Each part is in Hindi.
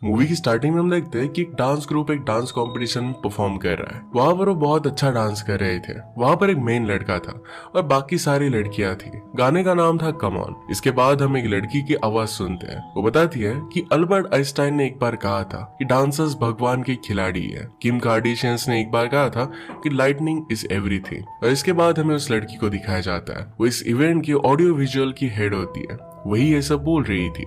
मूवी की स्टार्टिंग में हम देखते हैं कि एक डांस ग्रुप एक डांस कंपटीशन में परफॉर्म कर रहा है। वहां पर वो बहुत अच्छा डांस कर रहे थे। वहां पर एक मेन लड़का था और बाकी सारी लड़कियां थी। गाने का नाम था कम ऑन। इसके बाद हम एक लड़की की आवाज सुनते हैं। वो बताती है कि अल्बर्ट आइंस्टाइन ने एक बार कहा था कि डांसर्स भगवान के खिलाड़ी है। किम कार्दाशियन ने एक बार कहा था कि लाइटनिंग इज एवरीथिंग। और इसके बाद हमें उस लड़की को दिखाया जाता है। वो इस इवेंट की ऑडियो विजुअल की हेड होती है। वही ये सब बोल रही थी।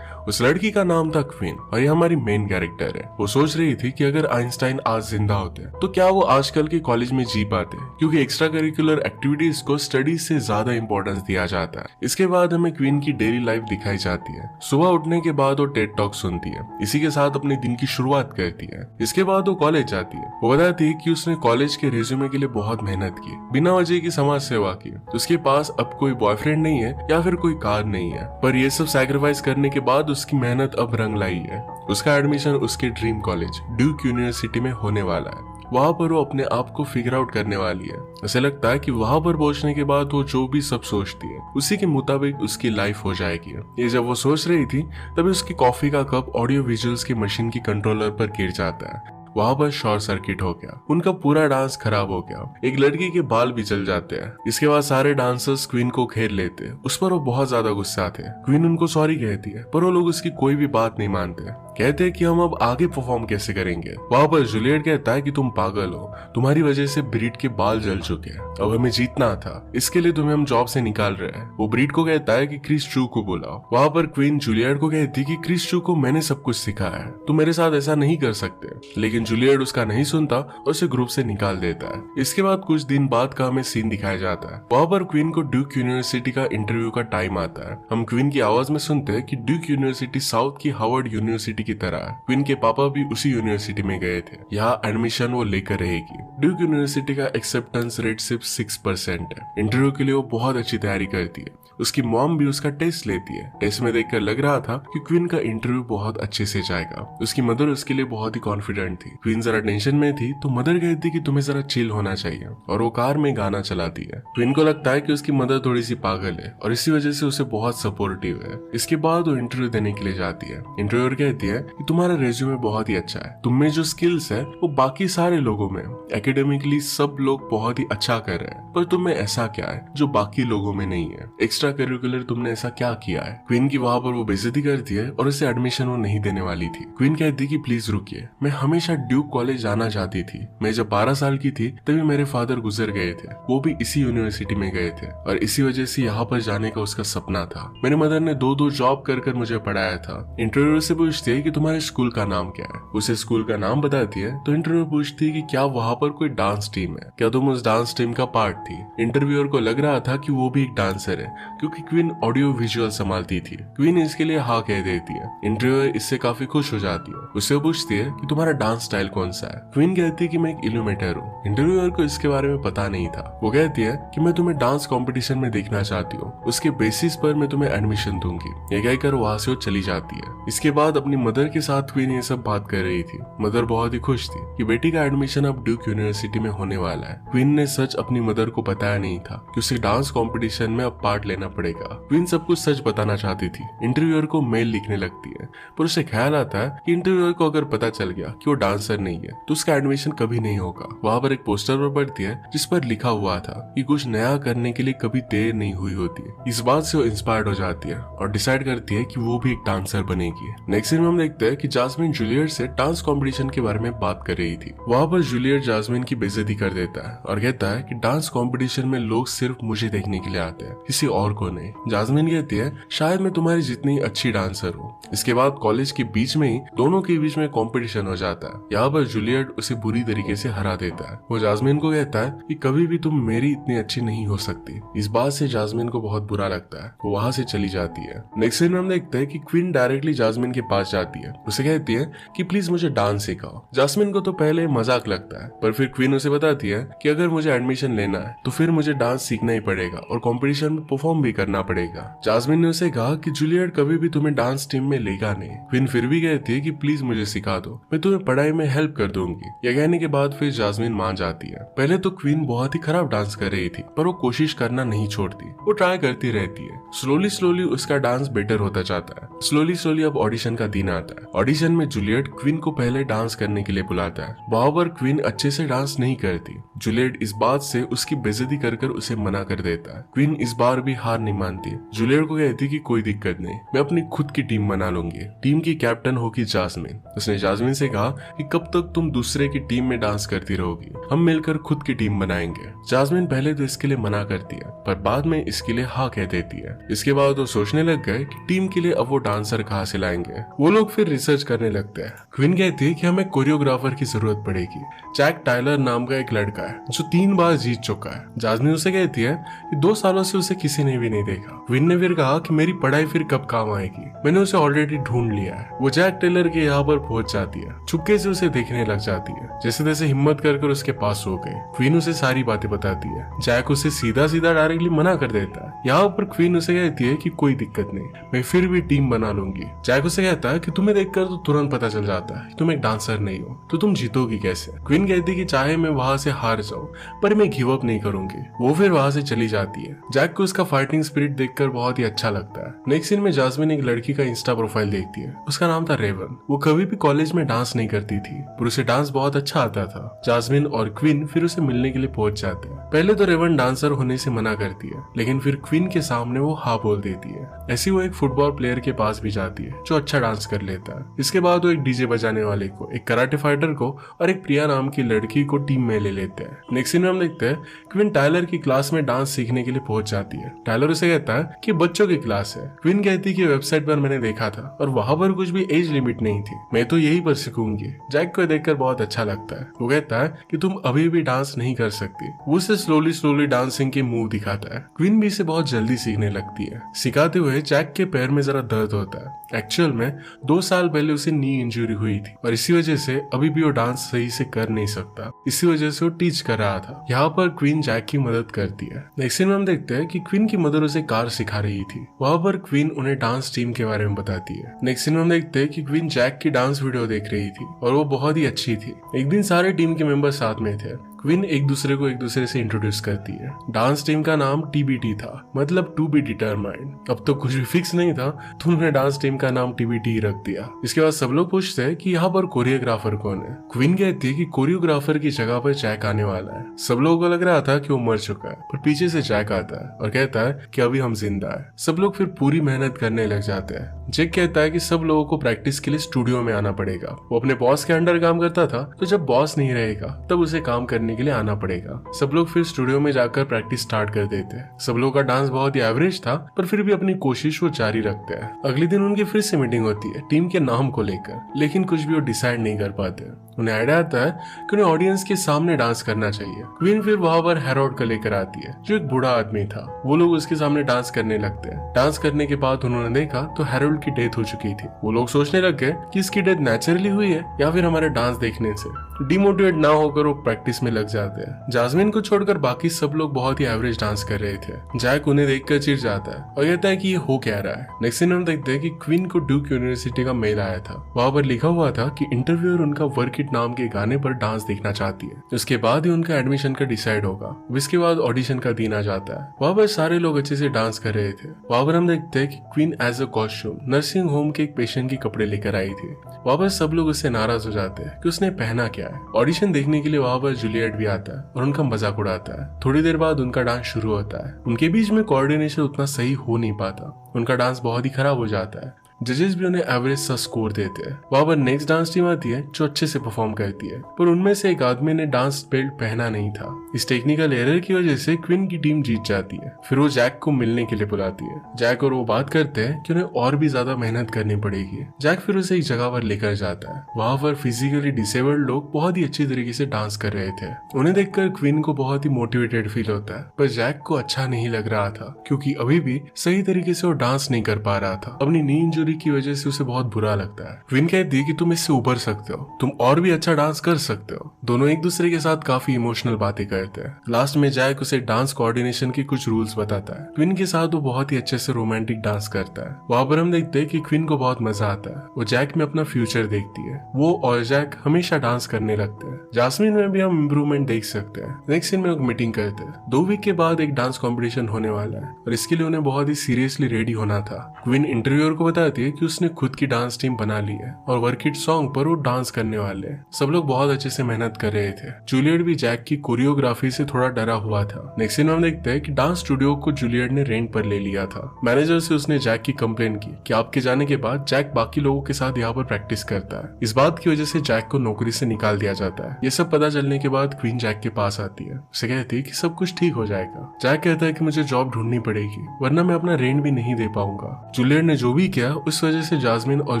उस लड़की का नाम था क्वीन और ये हमारी मेन कैरेक्टर है। वो सोच रही थी कि अगर आइंस्टाइन आज जिंदा होते तो क्या वो आजकल के कॉलेज में जी पाते, क्योंकि एक्स्ट्रा करिकुलर एक्टिविटीज को स्टडीज से ज्यादा इंपॉर्टेंस दिया जाता है। इसके बाद हमें क्वीन की डेली लाइफ दिखाई जाती है। सुबह उठने के बाद वो टेड टॉक सुनती है। इसी के साथ अपने दिन की शुरुआत करती है। इसके बाद वो कॉलेज जाती है। वो बताती है कि उसने कॉलेज के रिज्यूमे के लिए बहुत मेहनत की, बिना वजह की समाज सेवा की। उसके पास अब कोई बॉयफ्रेंड नहीं है या फिर कोई कार नहीं है, पर ये सब सैक्रिफाइस करने के बाद उसकी मेहनत अब रंग लाई है। उसका एडमिशन उसके ड्रीम कॉलेज ड्यूक यूनिवर्सिटी में होने वाला है। वहां पर वो अपने आप को फिगर आउट करने वाली है। ऐसे लगता है कि वहां पर पहुंचने के बाद वो जो भी सब सोचती है उसी के मुताबिक उसकी लाइफ हो जाएगी। ये जब वो सोच रही थी तभी उसकी कॉफी का कप ऑडियो विजुअल्स की मशीन की कंट्रोलर पर गिर जाता है। वहां पर शॉर्ट सर्किट हो गया। उनका पूरा डांस खराब हो गया। एक लड़की के बाल भी जल जाते हैं। इसके बाद सारे डांसर्स क्वीन को घेर लेते हैं। उस पर वो बहुत ज्यादा गुस्सा थे। क्वीन उनको सॉरी कहती है, पर वो लोग उसकी कोई भी बात नहीं मानते। कहते हैं कि हम अब आगे परफॉर्म कैसे करेंगे। वहां पर जूलियट कहता है कि तुम पागल हो, तुम्हारी वजह से ब्रीड के बाल जल चुके हैं। अब हमें जीतना था, इसके लिए तुम्हें हम जॉब से निकाल रहे हैं। वो ब्रीड को कहता है कि क्रिस चू को बुलाओ। वहां पर क्वीन जूलियट को कहती है कि क्रिस चू को मैंने सब कुछ सिखाया है, तुम मेरे साथ ऐसा नहीं कर सकते। लेकिन जूलियट उसका नहीं सुनता और उसे ग्रुप से निकाल देता है। इसके बाद कुछ दिन बाद का हमें सीन दिखाया जाता है। वहां पर क्वीन को ड्यूक यूनिवर्सिटी का इंटरव्यू का टाइम आता है। हम क्वीन की आवाज में सुनते हैं कि ड्यूक यूनिवर्सिटी साउथ की हार्वर्ड यूनिवर्सिटी की तरह है। क्वीन के पापा भी उसी यूनिवर्सिटी में गए थे। यहाँ एडमिशन वो लेकर रहेगी। ड्यूक यूनिवर्सिटी का एक्सेप्टेंस रेट सिर्फ 6% है। इंटरव्यू के लिए वो बहुत अच्छी तैयारी करती है। उसकी मॉम भी उसका टेस्ट लेती है। टेस्ट में देखकर लग रहा था कि क्वीन का इंटरव्यू बहुत अच्छे से जाएगा। उसकी मदर उसके लिए बहुत ही कॉन्फिडेंट थी। क्वीन जरा टेंशन में थी तो मदर कहती कि तुम्हें जरा चिल होना चाहिए और वो कार में गाना चलाती है। क्वीन को लगता है कि उसकी मदर थोड़ी सी पागल है और इसी वजह से उसे बहुत सपोर्टिव है। इसके बाद वो इंटरव्यू देने के लिए जाती है। इंटरव्यूअर कहती है कि तुम्हारा रेज्यूमे बहुत ही अच्छा है, तुम में जो स्किल्स है वो बाकी सारे लोगों में, एकेडमिकली सब लोग बहुत ही अच्छा कर रहे हैं, पर तुम में ऐसा क्या है जो बाकी लोगों में नहीं है, एक्स्ट्रा करिकुलर तुमने ऐसा क्या किया है। क्वीन की वहां पर वो बेइज्जती करती है और इसे एडमिशन वो नहीं देने वाली थी। क्वीन कहती कि प्लीज रुकिए, मैं हमेशा ड्यूक कॉलेज जाना चाहती थी। मैं जब 12 साल की थी तभी मेरे फादर गुजर गए थे, वो भी इसी यूनिवर्सिटी में गए थे और इसी वजह से यहाँ पर जाने का उसका सपना था। मेरी मदर ने दो जॉब कर मुझे पढ़ाया था। इंटरव्यूअर से पूछती है कि तुम्हारे स्कूल का नाम क्या है। उसे स्कूल का नाम बताती है तो इंटरव्यूअर पूछती है कि क्या वहाँ पर कोई डांस टीम है, क्या तुम उस डांस टीम का पार्ट थी। इंटरव्यूअर को लग रहा था कि वो भी एक डांसर है, क्योंकि क्वीन ऑडियो विजुअल संभालती थी। क्वीन इसके लिए हाँ कह देती है। इंटरव्यूअर इससे काफी खुश हो जाती है। उससे पूछती है कि तुम्हारा डांस स्टाइल कौन सा है। क्वीन कहती है कि मैं एक इल्यूमिनेटर हूँ। इंटरव्यूअर को इसके बारे में पता नहीं था। वो कहती है कि मैं तुम्हें डांस कंपटीशन में देखना चाहती हूँ, उसके बेसिस पर मैं तुम्हें एडमिशन दूंगी। ये कहकर वहां से वो चली जाती है। इसके बाद अपनी मदर के साथ क्वीन ये सब बात कर रही थी। मदर बहुत ही खुश थी कि बेटी का एडमिशन अब ड्यूक यूनिवर्सिटी में होने वाला है। क्वीन ने सच अपनी मदर को बताया नहीं था कि उसे डांस कंपटीशन में अब पार्ट लेना पड़ेगा। क्वीन सब कुछ सच बताना चाहती थी। इंटरव्यूअर को मेल लिखने लगती है, पर उसे ख्याल आता है कि इंटरव्यूअर को अगर पता चल गया कि वो डांसर नहीं है तो उसका एडमिशन कभी नहीं होगा। वहां पर एक पोस्टर पर पढ़ती है जिस पर लिखा हुआ था कि कुछ नया करने के लिए कभी देर नहीं हुई होती है। इस बात से वो इंस्पायर्ड हो जाती है और डिसाइड करती है कि वो भी एक डांसर बनेगी। नेक्स्ट सीन में हम देखते हैं कि जास्मिन जूलियट से डांस कंपटीशन के बारे में बात कर रही थी। वहां पर जूलियट जास्मिन की बेइज्जती कर देता है और कहता है कि डांस कंपटीशन में लोग सिर्फ मुझे देखने के लिए आते हैं, किसी और को नहीं। जास्मिन कहती है शायद मैं तुम्हारी जितनी अच्छी डांसर हूँ। इसके बाद कॉलेज के बीच में ही दोनों के बीच में कंपटीशन हो जाता है। यहाँ पर जूलियट उसे बुरी तरीके से हरा देता है। वो जास्मिन को कहता है कि कभी भी तुम मेरी इतनी अच्छी नहीं हो सकती। इस बात से जास्मिन को बहुत बुरा लगता है। वो वहां से चली जाती है। नेक्स्ट सीन में हम देखते हैं कि क्वीन डायरेक्टली जास्मिन के पास जाती है। उसे कहती है कि प्लीज मुझे डांस सिखाओ। जास्मिन को तो पहले मजाक लगता है, पर फिर क्वीन उसे बताती है कि अगर मुझे एडमिशन लेना है तो फिर मुझे डांस सीखना ही पड़ेगा और कंपटीशन में परफॉर्म भी करना पड़ेगा। जास्मिन ने उसे कहा कि जूलियट कभी भी तुम्हें डांस टीम में लेगा नहीं। क्वीन फिर भी कहती है कि प्लीज मुझे सिखा दो, मैं तुम्हें पढ़ाई में हेल्प कर दूंगी। यह कहने के बाद फिर जास्मिन मान जाती है। पहले तो क्वीन बहुत ही खराब डांस कर रही थी, पर वो कोशिश करना नहीं छोड़ती। वो ट्राई करती रहती है। स्लोली उसका डांस बेटर होता जाता है। स्लोली अब ऑडिशन का दिन आ आता है। ऑडिशन में जूलियट क्वीन को पहले डांस करने के लिए बुलाता है। वहां पर क्वीन अच्छे से डांस नहीं करती। जूलियट इस बात से उसकी बेइज्जती कर उसे मना कर देता है। क्वीन इस बार भी हार नहीं मानती। जूलियट को कहती कि कोई दिक्कत नहीं, मैं अपनी खुद की टीम बना लूंगी। टीम की कैप्टन होगी जास्मिन। उसने जास्मिन से कहा कि कब तक तुम दूसरे की टीम में डांस करती रहोगी, हम मिलकर खुद की टीम बनाएंगे। जास्मिन पहले तो इसके लिए मना करती है, पर बाद में इसके लिए हाँ कह देती है। इसके बाद वो सोचने लग गए कि टीम के लिए अब वो डांसर कहाँ से लाएंगे। वो लोग फिर रिसर्च करने लगते हैं। क्वीन कहती है कि हमें कोरियोग्राफर की जरूरत पड़ेगी। जैक टायलर नाम का एक लड़का है जो 3 बार जीत चुका है। जास्मिन उसे कहती है कि 2 सालों से उसे किसी ने भी नहीं देखा। क्वीन ने फिर कहा कि मेरी पढ़ाई फिर कब काम आएगी, मैंने उसे ऑलरेडी ढूंढ लिया है। वो जैक टेलर के यहाँ पर पहुंच जाती है। चुपके से उसे देखने लग जाती है। जैसे तैसे हिम्मत कर उसके पास हो गए। क्वीन उसे सारी बातें बताती है। जैक उसे सीधा सीधा डायरेक्टली मना कर देता है। यहाँ पर क्वीन उसे कहती है कि कोई दिक्कत नहीं, मैं फिर भी टीम बना लूंगी। जैक उसे कहता है कि तुम्हें देखकर तो तुरंत पता चल जाता है तुम एक डांसर नहीं हो, तो तुम जीतोगी कैसे। क्वीन कहती है कि चाहे मैं वहां से हार जाऊं, पर मैं गिव अप नहीं करूंगी। वो फिर वहां से चली जाती है। जैक को उसका फाइटिंग स्पिरिट देखकर बहुत ही अच्छा लगता है। नेक्स्ट सीन में जास्मिन एक लड़की का इंस्टा प्रोफाइल देखती है। उसका नाम था रेवन। वो कभी भी कॉलेज में डांस नहीं करती थी, पर उसे डांस बहुत अच्छा आता था। जास्मिन और क्वीन फिर उसे मिलने के लिए पहुंच जाते हैं। पहले तो रेवन डांसर होने से मना करती है, लेकिन फिर क्वीन के सामने वो हाँ बोल देती है। ऐसी वो एक फुटबॉल प्लेयर के पास भी जाती है जो अच्छा डांस कर लेता है। इसके बाद वो एक डीजे बजाने वाले को, एक कराटे फाइटर को और एक प्रिया नाम की लड़की को टीम में ले लेते हैं। नेक्स्ट सीन में हम देखते हैं क्वीन टायलर की क्लास में डांस सीखने के लिए पहुंच जाती है। टायलर उसे कहता है कि बच्चों की क्लास है। क्वीन कहती है कि वेबसाइट पर मैंने देखा था और वहां पर कुछ भी एज लिमिट नहीं थी, मैं तो यही पर सीखूंगी। जैक को देखकर बहुत अच्छा लगता है। वो कहता है कि तुम अभी भी डांस नहीं कर सकती। वो उसे स्लोली डांसिंग के मूव दिखाता है। क्वीन भी इसे बहुत जल्दी सीखने लगती है। सिखाते हुए जैक के पैर में जरा दर्द होता है। एक्चुअल में 2 साल पहले उसे नी इंजरी हुई थी और इसी वजह से अभी भी वो डांस सही से कर नहीं सकता। इसी वजह से वो टीच कर रहा था। यहाँ पर क्वीन जैक की मदद करती है। नेक्स्ट सीन में हम देखते हैं कि क्वीन की मदर उसे कार सिखा रही थी। वहाँ पर क्वीन उन्हें डांस टीम के बारे में बताती है। नेक्स्ट सीन में हम देखते हैं कि क्वीन जैक की डांस वीडियो देख रही थी और वो बहुत ही अच्छी थी। एक दिन सारे टीम के मेंबर साथ में थे। क्वीन एक दूसरे से इंट्रोड्यूस करती है। डांस टीम का नाम TBT था, मतलब टू बी डिटरमाइंड। अब तो कुछ भी फिक्स नहीं था तो उन्होंने डांस टीम का नाम TBT रख दिया। इसके बाद सब लोग पूछते हैं कि यहाँ पर कोरियोग्राफर कौन है। क्वीन कहती है कि कोरियोग्राफर की जगह पर जैक आने वाला है। सब लोगों को लग रहा था कि वो मर चुका है, पर पीछे से जैक आता है और कहता है कि अभी हम जिंदा है। सब लोग फिर पूरी मेहनत करने लग जाते हैं। जैक कहता है कि सब लोगों को प्रैक्टिस के लिए स्टूडियो में आना पड़ेगा। वो अपने बॉस के अंडर काम करता था, तो जब बॉस नहीं रहेगा तब उसे काम करने के लिए आना पड़ेगा। सब लोग फिर स्टूडियो में जाकर प्रैक्टिस स्टार्ट कर देते हैं। सब लोगों का डांस बहुत ही एवरेज था, पर फिर भी अपनी कोशिश वो जारी रखते हैं। अगले दिन उनकी फिर से मीटिंग होती है टीम के नाम को लेकर, लेकिन कुछ भी वो डिसाइड नहीं कर पाते। उन्हें आइडिया आता है कि उन्हें ऑडियंस के सामने डांस करना चाहिए। क्वीन फिर वहां पर हैरोल्ड को लेकर आती है, जो एक बूढ़ा आदमी था। वो लोग उसके सामने डांस करने लगते हैं। डांस करने के बाद उन्होंने देखा तो हैरोल्ड की डेथ हो चुकी थी। वो लोग सोचने लग गए कि इसकी डेथ नेचुरली हुई है या फिर हमारे डांस देखने से। डिमोटिवेट ना होकर वो प्रैक्टिस में लग जाते हैं। जास्मिन को छोड़कर बाकी सब लोग बहुत ही एवरेज डांस कर रहे थे। जैक उन्हें देखकर चिढ़ जाता है और कहता है कि ये हो क्या रहा है। नेक्स्ट सीन हम देखते हैं कि क्वीन को ड्यूक यूनिवर्सिटी का मेल आया था। वहां पर लिखा हुआ था कि इंटरव्यूअर उनका वर्क इट नाम के गाने पर डांस देखना चाहती है। उसके बाद ही उनका एडमिशन का डिसाइड होगा। इसके बाद ऑडिशन का दिन आ जाता है। वहां पर सारे लोग अच्छे से डांस कर रहे थे। वहां पर हम देखते हैं कि queen as a costume nursing home के एक पेशेंट के कपड़े लेकर आई थी। वहां पर सब लोग उससे नाराज हो जाते हैं कि उसने पहना क्या है। ऑडिशन देखने के लिए वहां पर जूलियट भी आता है और उनका मजाक उड़ाता है। थोड़ी देर बाद उनका डांस शुरू होता है। उनके बीच में कोऑर्डिनेशन उतना सही हो नहीं पाता। उनका डांस बहुत ही खराब हो जाता है। जजेस भी उन्हें एवरेज सा स्कोर देते हैं। वहां पर नेक्स्ट डांस टीम आती है जो अच्छे से परफॉर्म करती है, पर उनमें से एक आदमी ने डांस बेल्ट पहना नहीं था। इस टेक्निकल एरर की वजह से क्वीन की टीम जीत जाती है। फिर वो जैक को मिलने के लिए बुलाती है। जैक और वो बात करते हैं कि उन्हें और भी ज्यादा मेहनत करनी पड़ेगी। जैक फिर उसे एक जगह पर लेकर जाता है। वहां पर फिजिकली डिसेबल्ड लोग बहुत ही अच्छी तरीके से डांस कर रहे थे। उन्हें देखकर क्वीन को बहुत ही मोटिवेटेड फील होता है, पर जैक को अच्छा नहीं लग रहा था क्योंकि अभी भी सही तरीके से वो डांस नहीं कर पा रहा था। अपनी नी इंजरी की वजह से उसे बहुत बुरा लगता है। क्वीन कहती है कि तुम इससे उबर सकते हो, तुम और भी अच्छा डांस कर सकते हो। दोनों एक दूसरे के साथ काफी इमोशनल बातें करते हैं। लास्ट में जैक उसे डांस कोऑर्डिनेशन के कुछ रूल्स बताता है। क्वीन के साथ वो बहुत ही अच्छे से रोमांटिक डांस करता है। वहां पर हम देखते हैं कि क्वीन को बहुत मजा आता है। वो जैक में अपना फ्यूचर देखती है। वो और जैक हमेशा डांस करने लगते हैं। जास्मिन में भी हम इम्प्रूवमेंट देख सकते हैं। नेक्स्ट सीन में लोग मीटिंग करते हैं। 2 वीक के बाद एक डांस कॉम्पिटिशन होने वाला है और इसके लिए उन्हें बहुत ही सीरियसली रेडी होना था। क्वीन इंटरव्यूअर को बताती कहती है कि उसने खुद की डांस टीम बना ली है और वर्क इट सॉन्ग पर वो डांस करने वाले हैं। सब लोग बहुत अच्छे से मेहनत कर रहे थे। जूलियट भी जैक की कोरियोग्राफी से थोड़ा डरा हुआ था। नेक्स्ट सीन में हम देखते हैं कि डांस स्टूडियो को जूलियट ने रेंट पर ले लिया था। मैनेजर से उसने जैक की कंप्लेन की कि आपके जाने के बाद जैक बाकी लोगों के साथ यहाँ पर प्रैक्टिस करता है। इस बात की वजह से जैक को नौकरी से निकाल दिया जाता है। ये सब पता चलने के बाद क्वीन जैक के पास आती है। उसे कहती है कि सब कुछ ठीक हो जाएगा। जैक कहता है कि मुझे जॉब ढूंढनी पड़ेगी वरना मैं अपना रेंट भी नहीं दे पाऊंगा। जूलियट ने जो भी किया उस वजह से जास्मिन और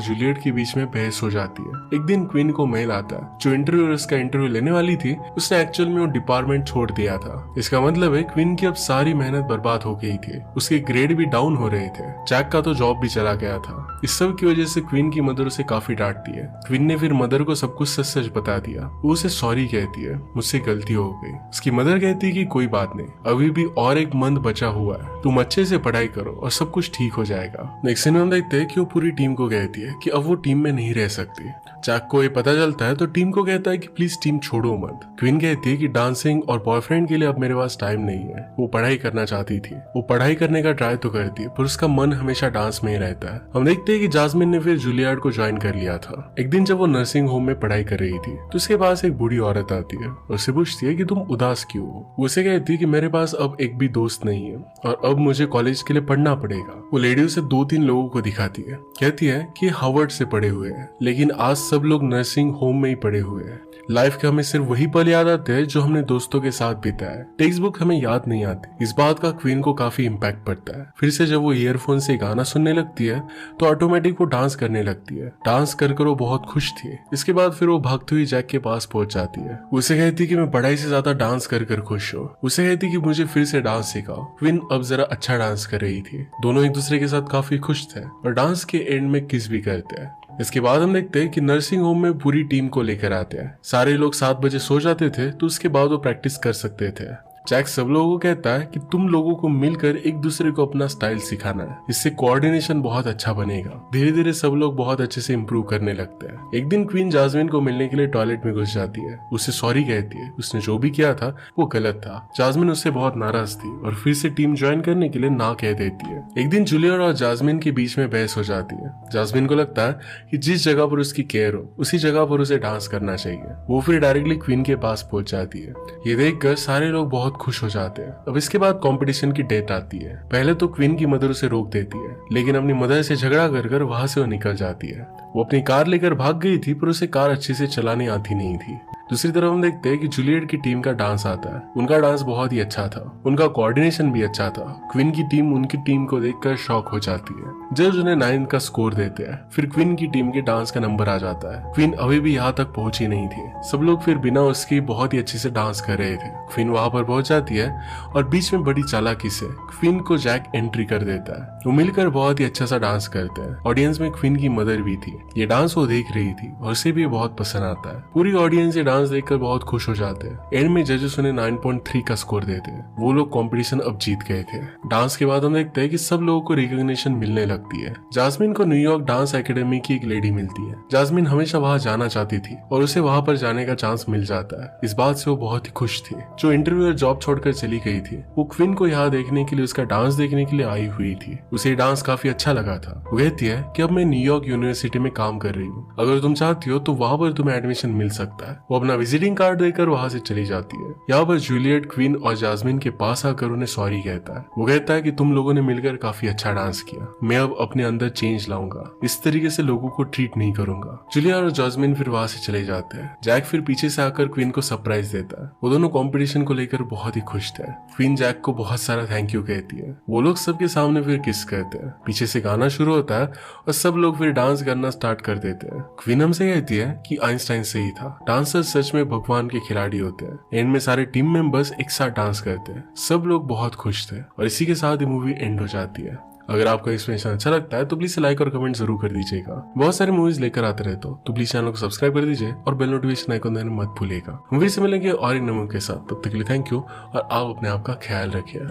जूलियट के बीच में बहस हो जाती है। एक दिन क्वीन को मेल आता है। जो इंटरव्यूअर्स का इंटरव्यू लेने वाली थी उसने एक्चुअल में वो डिपार्टमेंट छोड़ दिया था। इसका मतलब है क्वीन की अब सारी मेहनत बर्बाद हो गई थी। उसके ग्रेड भी डाउन हो रहे थे। जैक का तो जॉब भी चला गया था। इस सब की वजह से क्वीन की मदर उसे काफी डांटती है। क्वीन ने फिर मदर को सब कुछ सच सच बता दिया। वो उसे सॉरी कहती है, मुझसे गलती हो गई। उसकी मदर कहती है कि कोई बात नहीं, अभी भी और एक मंथ बचा हुआ है, तुम अच्छे से पढ़ाई करो और सब कुछ ठीक हो जाएगा। नेक्स्ट सीन में हम देखते हैं कि वो पूरी टीम को कहती है कि अब वो टीम में नहीं रह सकती। जैक को ये पता चलता है तो टीम को कहता है कि प्लीज टीम छोड़ो मत। क्वीन कहती है कि डांसिंग और बॉयफ्रेंड के लिए अब मेरे पास टाइम नहीं है। वो पढ़ाई करना चाहती थी। वो पढ़ाई करने का ट्राई तो करती है पर उसका मन हमेशा डांस में ही रहता है। हम देखते हैं कि जास्मिन ने फिर जूलियट को ज्वाइन कर लिया था। एक दिन जब वो नर्सिंग होम में पढ़ाई कर रही थी तो उसके पास एक बूढ़ी औरत आती है और उससे पूछती है कि तुम उदास क्यों हो। वो उसे कहती है कि मेरे पास अब एक भी दोस्त नहीं है और अब मुझे कॉलेज के लिए पढ़ना पड़ेगा। वो लेडी उसे 2-3 लोगों को दिखाती है। कहती है कि हार्वर्ड से पढ़े हुए हैं लेकिन आज सब लोग नर्सिंग होम में ही पढ़े हुए हैं। लाइफ के हमें सिर्फ वही पल याद आते हैं जो हमने दोस्तों के साथ बिताया। टेक्स्ट बुक हमें याद नहीं आती। इस बात का क्वीन को काफी इम्पैक्ट पड़ता है। फिर से जब वो ईयरफोन से गाना सुनने लगती है तो ऑटोमेटिक वो डांस करने लगती है। डांस कर वो बहुत खुश थी। इसके बाद फिर वो भागती हुई जैक के पास पहुंच जाती है। उसे कहती कि मैं पढ़ाई से ज्यादा डांस कर खुश हूँ। उसे कहती कि मुझे फिर से डांस सिखाओ। क्वीन अब जरा अच्छा डांस कर रही थी। दोनों एक दूसरे के साथ काफी खुश थे और डांस के एंड में किस भी करते हैं। इसके बाद हम देखते हैं कि नर्सिंग होम में पूरी टीम को लेकर आते हैं। सारे लोग 7 बजे सो जाते थे तो उसके बाद वो प्रैक्टिस कर सकते थे। जैक सब लोगों को कहता है कि तुम लोगों को मिलकर एक दूसरे को अपना स्टाइल सिखाना है, इससे कोऑर्डिनेशन बहुत अच्छा बनेगा। धीरे धीरे सब लोग बहुत अच्छे से इम्प्रूव करने लगते हैं। एक दिन क्वीन जास्मिन को मिलने के लिए टॉयलेट में घुस जाती है। उससे सॉरी कहती है। उसने जो भी किया था वो गलत था। जास्मिन उससे बहुत नाराज थी और फिर से टीम ज्वाइन करने के लिए ना कह देती है। एक दिन जूलियट और जास्मिन के बीच में बहस हो जाती है। जास्मिन को लगता है कि जिस जगह पर उसकी केयर हो उसी जगह पर उसे डांस करना चाहिए। वो फिर डायरेक्टली क्वीन के पास पहुंच जाती है। ये देखकर सारे लोग बहुत खुश हो जाते हैं। अब इसके बाद कंपटीशन की डेट आती है। पहले तो क्वीन की मदर उसे रोक देती है लेकिन अपनी मदर से झगड़ा कर वहां से वो निकल जाती है। वो अपनी कार लेकर भाग गई थी पर उसे कार अच्छे से चलाने आती नहीं थी। दूसरी तरफ हम देखते हैं कि जूलियट की टीम का डांस आता है। उनका डांस बहुत ही अच्छा था। उनका कोऑर्डिनेशन भी अच्छा था। क्वीन की टीम उनकी टीम को देखकर शॉक हो जाती है। जज उन्हें 9 का स्कोर देते हैं। फिर क्वीन की टीम के डांस का नंबर आ जाता है। क्वीन अभी भी यहाँ तक पहुंची नहीं थी। सब लोग फिर बिना उसकी बहुत ही अच्छे से डांस कर रहे थे। क्वीन वहां पर पहुंच जाती है और बीच में बड़ी चालाकी से क्वीन को जैक एंट्री कर देता है। वो मिलकर बहुत ही अच्छा सा डांस करते हैं। ऑडियंस में क्वीन की मदर भी थी। ये डांस वो देख रही थी और उसे भी बहुत पसंद आता है। पूरी ऑडियंस ये डांस देखकर बहुत खुश हो जाते हैं। एंड में जजेस उन्हें 9.3 का स्कोर देते हैं। वो लोग कंपटीशन अब जीत गए थे। डांस के बाद हम देखते हैं कि सब लोगों को रिकॉग्निशन मिलने लगती है। जास्मिन को न्यूयॉर्क डांस एकेडमी की एक लेडी मिलती है। जास्मिन हमेशा वहां जाना चाहती थी और उसे वहां पर जाने का चांस मिल जाता है। इस बात से वो बहुत ही खुश थी। जो इंटरव्यूअर जॉब छोड़कर चली गई थी वो क्वीन को यहाँ देखने के लिए, उसका डांस देखने के लिए आई हुई थी। उसे डांस काफी अच्छा लगा था। वो कहती है कि अब मैं न्यूयॉर्क यूनिवर्सिटी में काम कर रही हूँ, अगर तुम चाहती हो तो वहां पर तुम्हें एडमिशन मिल सकता है। वो अपना विजिटिंग कार्ड देकर वहां से चली जाती है। यहाँ पर जूलियट क्वीन और जास्मिन के पास आकर उन्हें सॉरी कहता है। वो कहता है कि तुम लोगों ने मिलकर काफी अच्छा डांस किया। मैं अब अपने अंदर चेंज लाऊंगा। इस तरीके से लोगों को ट्रीट नहीं करूंगा। जूलियट और जास्मिन फिर वहां से चले जाते हैं। जैक फिर पीछे से आकर क्वीन को सरप्राइज देता है। वो दोनों कंपटीशन को लेकर बहुत ही खुश थे। क्वीन जैक को बहुत सारा थैंक यू कहती है। वो लोग सबके सामने फिर किस करते हैं। पीछे से गाना शुरू होता है और सब लोग फिर डांस करना स्टार्ट कर देते हैं। क्वीन हमसे कहती है कि आइंस्टाइन सही था, डांसर सच में भगवान के खिलाड़ी होते हैं। एंड में सारे टीम मेंबर्स एक साथ डांस करते हैं। सब लोग बहुत खुश थे और इसी के साथ ही मूवी एंड हो जाती है। अगर आपको एक्सप्लेनेशन अच्छा लगता है तो प्लीज लाइक और कमेंट जरूर कर दीजिएगा। बहुत सारी मूवीज लेकर आते रहते हो तो प्लीज चैनल को सब्सक्राइब कर दीजिए और बेल नोटिफिकेशन आइकन देना मत भूलिएगा। हम फिर से मिलेंगे और एक नए मूवी के साथ। तब तक के लिए थैंक यू और आप अपने आप का ख्याल रखिए।